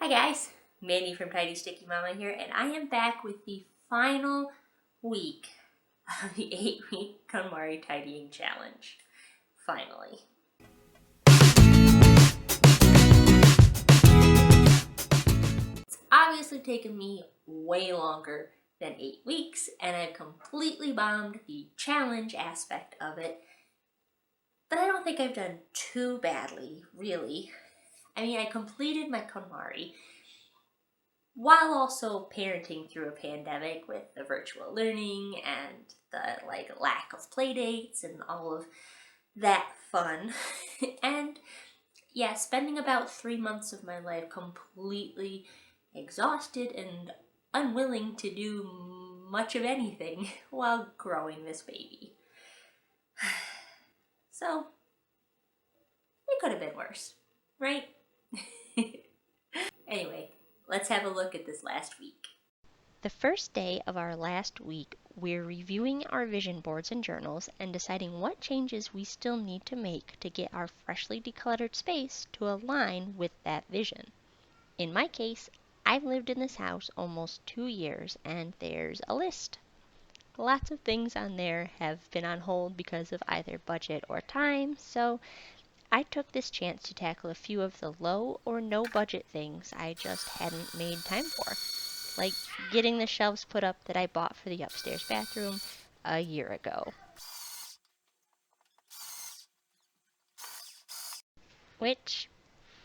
Hi guys, Mandy from Tidy Sticky Mama here, and I am back with the final week of the 8-week KonMari tidying challenge. Finally. It's obviously taken me way longer than 8 weeks, and I've completely bombed the challenge aspect of it, but I don't think I've done too badly, really. I mean, I completed my KonMari, while also parenting through a pandemic with the virtual learning and the lack of play dates and all of that fun. And yeah, spending about 3 months of my life completely exhausted and unwilling to do much of anything while growing this baby. So it could have been worse, right? Anyway, let's have a look at this last week. The first day of our last week, we're reviewing our vision boards and journals and deciding what changes we still need to make to get our freshly decluttered space to align with that vision. In my case, I've lived in this house almost 2 years and there's a list. Lots of things on there have been on hold because of either budget or time, so I took this chance to tackle a few of the low or no budget things I just hadn't made time for, like getting the shelves put up that I bought for the upstairs bathroom a year ago. Which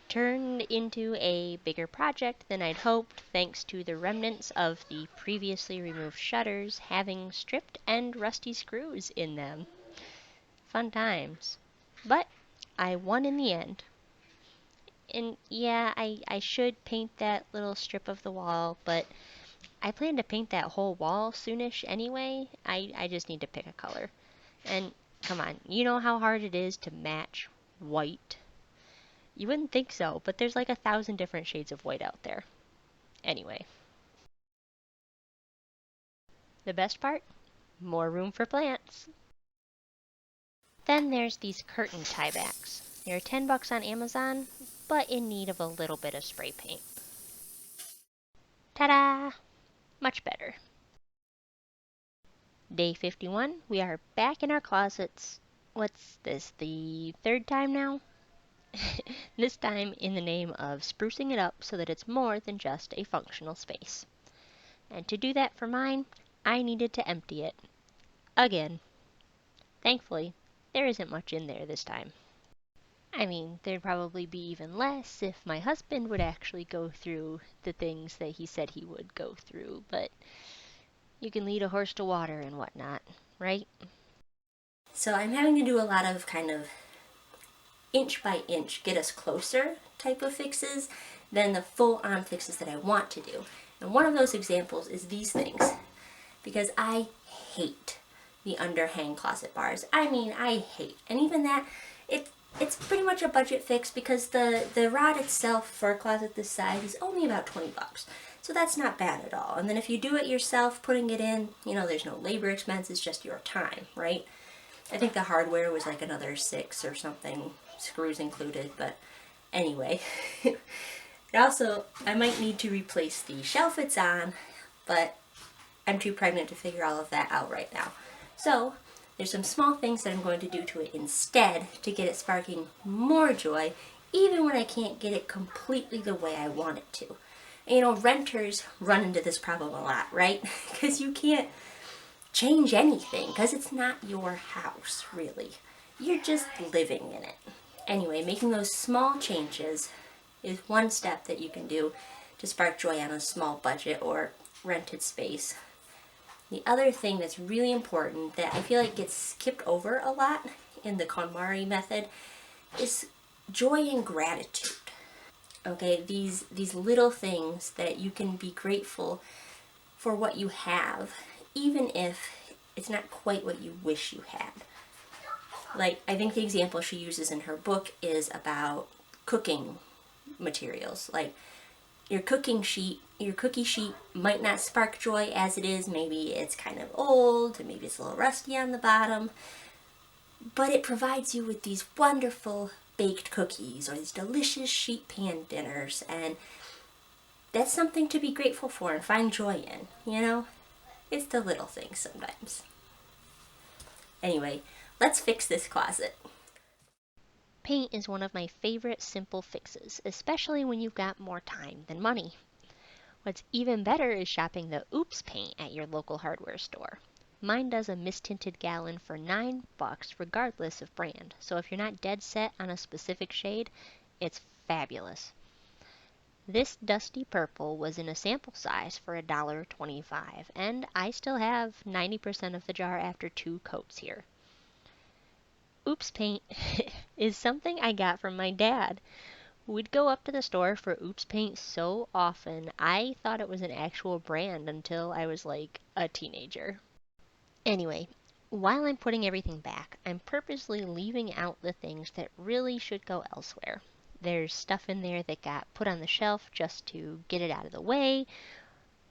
turned into a bigger project than I'd hoped thanks to the remnants of the previously removed shutters having stripped and rusty screws in them. Fun times. But I won in the end. And yeah, I should paint that little strip of the wall, but I plan to paint that whole wall soonish anyway. I just need to pick a color. And come on, you know how hard it is to match white? You wouldn't think so, but there's like 1,000 different shades of white out there. Anyway. The best part? More room for plants. Then there's these curtain tiebacks. They're $10 on Amazon, but in need of a little bit of spray paint. Ta-da! Much better. Day 51, we are back in our closets. What's this, the third time now? This time in the name of sprucing it up so that it's more than just a functional space. And to do that for mine, I needed to empty it. Again. Thankfully, there isn't much in there this time. I mean, there'd probably be even less if my husband would actually go through the things that he said he would go through, but you can lead a horse to water and whatnot, right? So I'm having to do a lot of kind of inch by inch, get us closer type of fixes than the full-on fixes that I want to do. And one of those examples is these things, because I hate the underhang closet bars. I mean, I hate. And even that, it's pretty much a budget fix because the rod itself for a closet this size is only about 20 bucks. So that's not bad at all. And then if you do it yourself, putting it in, you know, there's no labor expense, it's just your time, right? I think the hardware was like another $6 or something, screws included, but anyway. Also, I might need to replace the shelf it's on, but I'm too pregnant to figure all of that out right now. So, there's some small things that I'm going to do to it instead to get it sparking more joy, even when I can't get it completely the way I want it to. And, you know, renters run into this problem a lot, right? Because you can't change anything, because it's not your house, really. You're just living in it. Anyway, making those small changes is one step that you can do to spark joy on a small budget or rented space. The other thing that's really important that I feel like gets skipped over a lot in the KonMari method is joy and gratitude. Okay, these little things that you can be grateful for what you have, even if it's not quite what you wish you had. Like, I think the example she uses in her book is about cooking materials. Like, your cookie sheet might not spark joy as it is. Maybe it's kind of old, and maybe it's a little rusty on the bottom. But it provides you with these wonderful baked cookies or these delicious sheet pan dinners. And that's something to be grateful for and find joy in, you know? It's the little things sometimes. Anyway, let's fix this closet. Paint is one of my favorite simple fixes, especially when you've got more time than money. What's even better is shopping the Oops paint at your local hardware store. Mine does a mist-tinted gallon for $9 regardless of brand, so if you're not dead set on a specific shade, it's fabulous. This dusty purple was in a sample size for $1.25, and I still have 90% of the jar after 2 coats here. Oops paint is something I got from my dad. We'd go up to the store for Oops paint so often, I thought it was an actual brand until I was like a teenager. Anyway, while I'm putting everything back, I'm purposely leaving out the things that really should go elsewhere. There's stuff in there that got put on the shelf just to get it out of the way,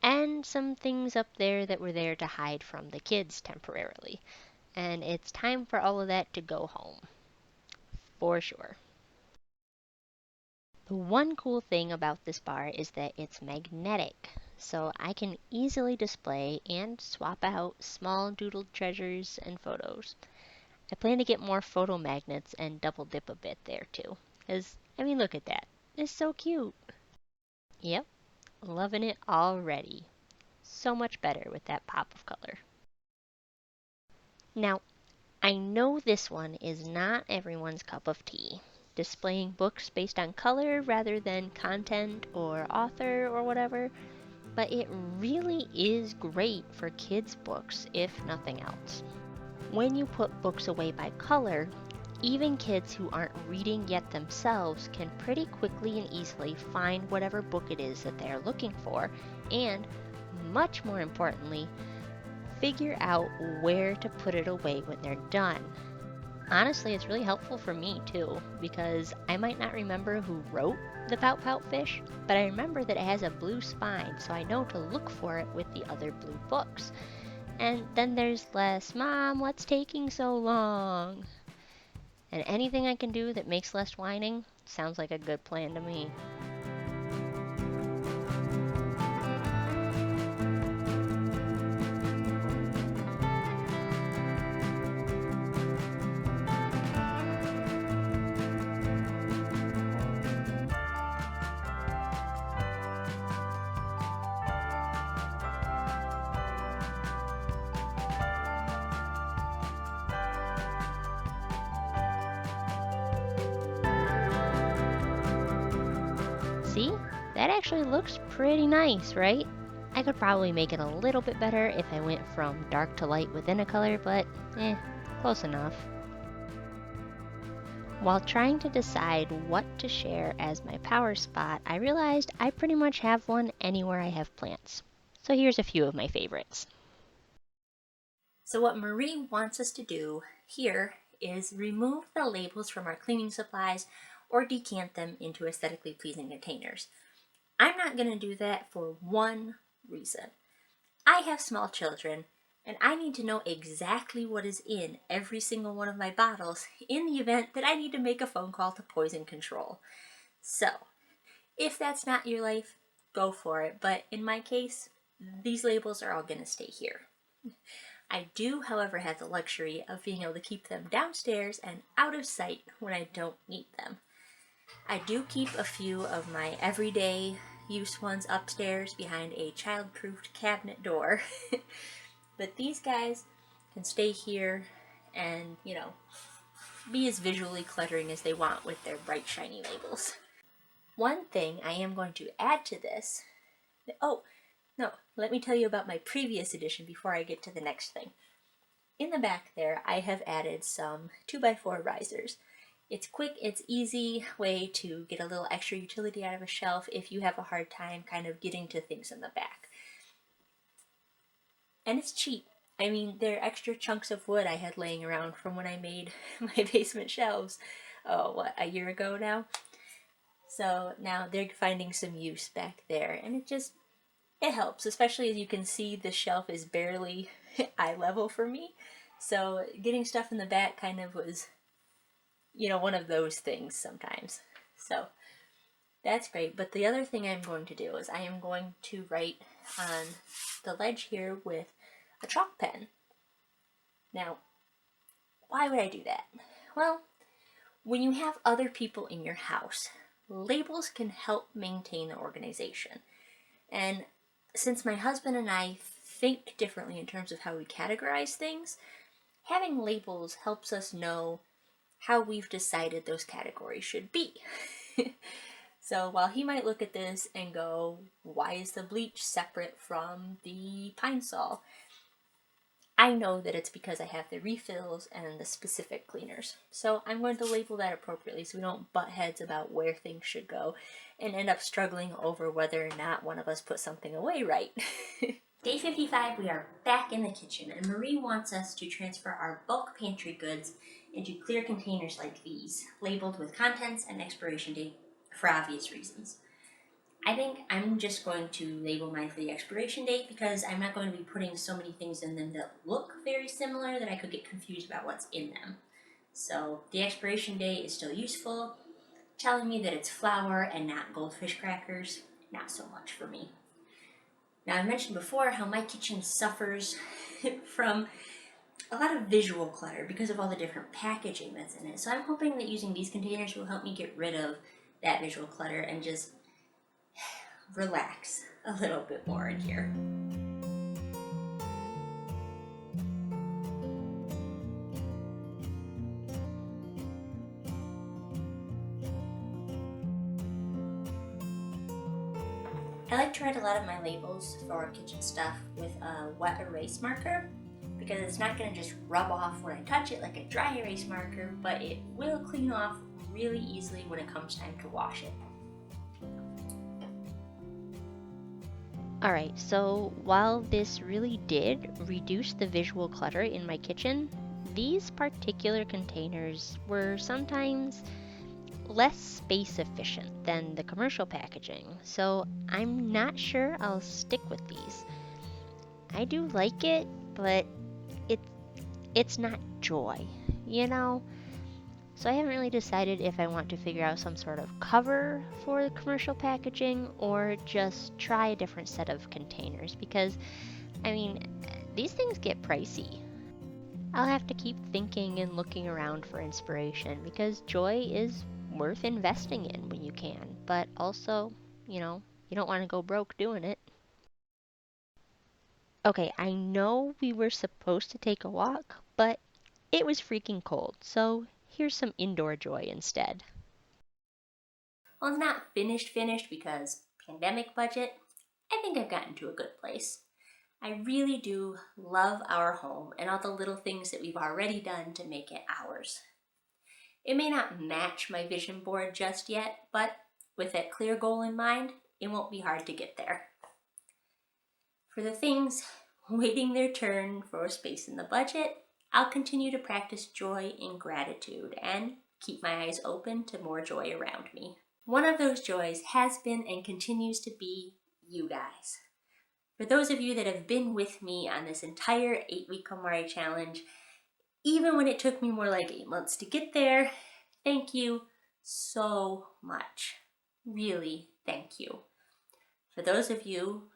and some things up there that were there to hide from the kids temporarily. And it's time for all of that to go home. For sure. The one cool thing about this bar is that it's magnetic, so I can easily display and swap out small doodled treasures and photos. I plan to get more photo magnets and double dip a bit there too. Because, I mean, look at that. It's so cute. Yep, loving it already. So much better with that pop of color. Now, I know this one is not everyone's cup of tea. Displaying books based on color rather than content or author or whatever, but it really is great for kids' books, if nothing else. When you put books away by color, even kids who aren't reading yet themselves can pretty quickly and easily find whatever book it is that they are looking for, and, much more importantly, figure out where to put it away when they're done. Honestly, it's really helpful for me too, because I might not remember who wrote the Pout Pout Fish, but I remember that it has a blue spine, so I know to look for it with the other blue books. And then there's less, "Mom, what's taking so long?" And anything I can do that makes less whining sounds like a good plan to me. See? That actually looks pretty nice, right? I could probably make it a little bit better if I went from dark to light within a color, but close enough. While trying to decide what to share as my power spot, I realized I pretty much have one anywhere I have plants. So here's a few of my favorites. So what Marie wants us to do here is remove the labels from our cleaning supplies or decant them into aesthetically pleasing containers. I'm not going to do that for one reason. I have small children, and I need to know exactly what is in every single one of my bottles in the event that I need to make a phone call to poison control. So, if that's not your life, go for it. But in my case, these labels are all going to stay here. I do, however, have the luxury of being able to keep them downstairs and out of sight when I don't need them. I do keep a few of my everyday use ones upstairs behind a child-proofed cabinet door. But these guys can stay here and, be as visually cluttering as they want with their bright, shiny labels. One thing I am going to add to this, oh, no, let me tell you about my previous edition before I get to the next thing. In the back there, I have added some 2x4 risers. It's quick, it's easy way to get a little extra utility out of a shelf if you have a hard time kind of getting to things in the back. And it's cheap. I mean, they're extra chunks of wood I had laying around from when I made my basement shelves, a year ago now? So now they're finding some use back there, and it helps, especially as you can see the shelf is barely eye level for me. So getting stuff in the back kind of was, one of those things sometimes. So That's great, but the other thing I'm going to do is I am going to write on the ledge here with a chalk pen. Now, why would I do that? Well, when you have other people in your house, labels can help maintain the organization. And since my husband and I think differently in terms of how we categorize things, having labels helps us know how we've decided those categories should be. So while he might look at this and go, why is the bleach separate from the Pine Sol? I know that it's because I have the refills and the specific cleaners. So I'm going to label that appropriately so we don't butt heads about where things should go and end up struggling over whether or not one of us put something away right. Day 55, we are back in the kitchen, and Marie wants us to transfer our bulk pantry goods into clear containers like these, labeled with contents and expiration date for obvious reasons. I think I'm just going to label mine for the expiration date because I'm not going to be putting so many things in them that look very similar that I could get confused about what's in them. So the expiration date is still useful, telling me that it's flour and not goldfish crackers. Not so much for me. Now, I mentioned before how my kitchen suffers from a lot of visual clutter because of all the different packaging that's in it. So I'm hoping that using these containers will help me get rid of that visual clutter and just relax a little bit more in here. I like to write a lot of my labels for kitchen stuff with a wet erase marker because it's not going to just rub off when I touch it like a dry erase marker, but it will clean off really easily when it comes time to wash it. Alright, so while this really did reduce the visual clutter in my kitchen, these particular containers were sometimes less space efficient than the commercial packaging, so I'm not sure I'll stick with these. I do like it, but it's not joy, you know? So I haven't really decided if I want to figure out some sort of cover for the commercial packaging or just try a different set of containers because, I mean, these things get pricey. I'll have to keep thinking and looking around for inspiration because joy is worth investing in when you can, but also, you don't want to go broke doing it. Okay, I know we were supposed to take a walk, but it was freaking cold, so here's some indoor joy instead. Well, it's not finished because pandemic budget, I think I've gotten to a good place. I really do love our home and all the little things that we've already done to make it ours. It may not match my vision board just yet, but with that clear goal in mind, it won't be hard to get there. For the things waiting their turn for space in the budget, I'll continue to practice joy and gratitude and keep my eyes open to more joy around me. One of those joys has been and continues to be you guys. For those of you that have been with me on this entire 8-week KonMari challenge, even when it took me more like 8 months to get there, thank you so much. Really, thank you. For those of you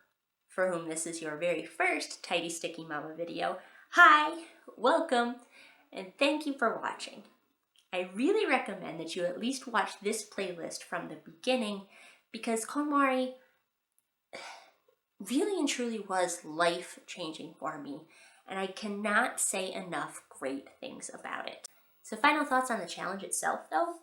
for whom this is your very first Tidy Sticky Mama video, hi, welcome, and thank you for watching. I really recommend that you at least watch this playlist from the beginning because KonMari really and truly was life-changing for me, and I cannot say enough great things about it. So final thoughts on the challenge itself though?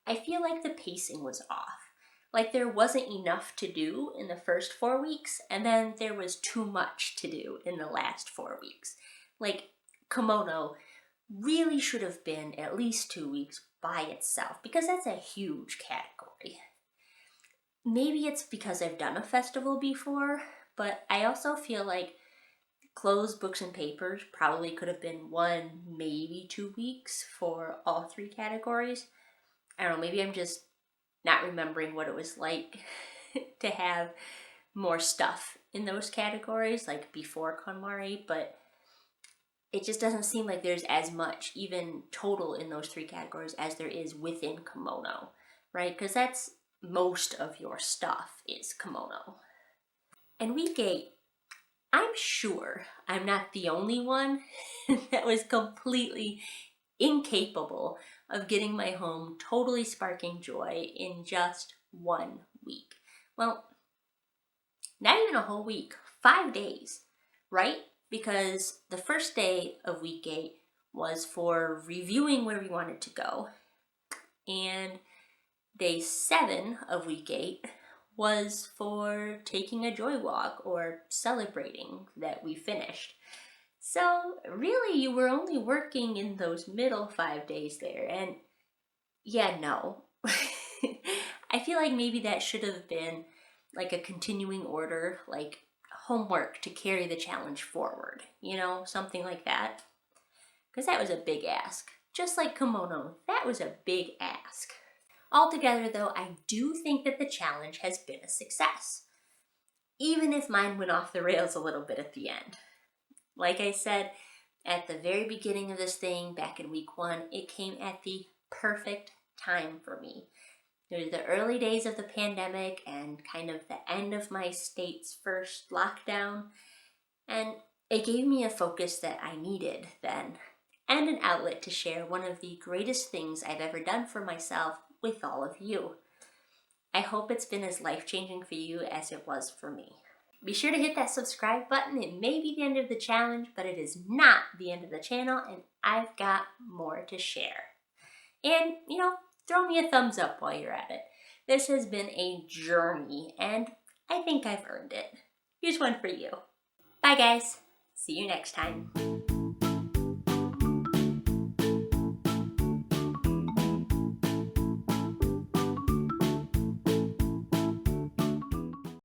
I feel like the pacing was off. Like there wasn't enough to do in the first 4 weeks, and then there was too much to do in the last 4 weeks. Like kimono really should have been at least 2 weeks by itself because that's a huge category. Maybe it's because I've done a festival before, but I also feel like clothes, books, and papers probably could have been 1, maybe 2 weeks for all 3 categories. I don't know, maybe I'm just not remembering what it was like to have more stuff in those categories, like before KonMari, but it just doesn't seem like there's as much, even total in those 3 categories, as there is within kimono, right? Because that's most of your stuff is kimono. And week 8, I'm sure I'm not the only one that was completely incapable of getting my home totally sparking joy in just 1 week. Well, not even a whole week, 5 days, right? Because the first day of week 8 was for reviewing where we wanted to go, and day 7 of week 8 was for taking a joy walk or celebrating that we finished. So really, you were only working in those middle 5 days there, and yeah, no. I feel like maybe that should have been like a continuing order, like homework to carry the challenge forward, something like that. Because that was a big ask. Just like kimono, that was a big ask. Altogether, though, I do think that the challenge has been a success, even if mine went off the rails a little bit at the end. Like I said, at the very beginning of this thing, back in week 1, it came at the perfect time for me. It was the early days of the pandemic and kind of the end of my state's first lockdown, and it gave me a focus that I needed then, and an outlet to share one of the greatest things I've ever done for myself with all of you. I hope it's been as life-changing for you as it was for me. Be sure to hit that subscribe button. It may be the end of the challenge, but it is not the end of the channel, and I've got more to share. And, throw me a thumbs up while you're at it. This has been a journey, and I think I've earned it. Here's one for you. Bye, guys. See you next time.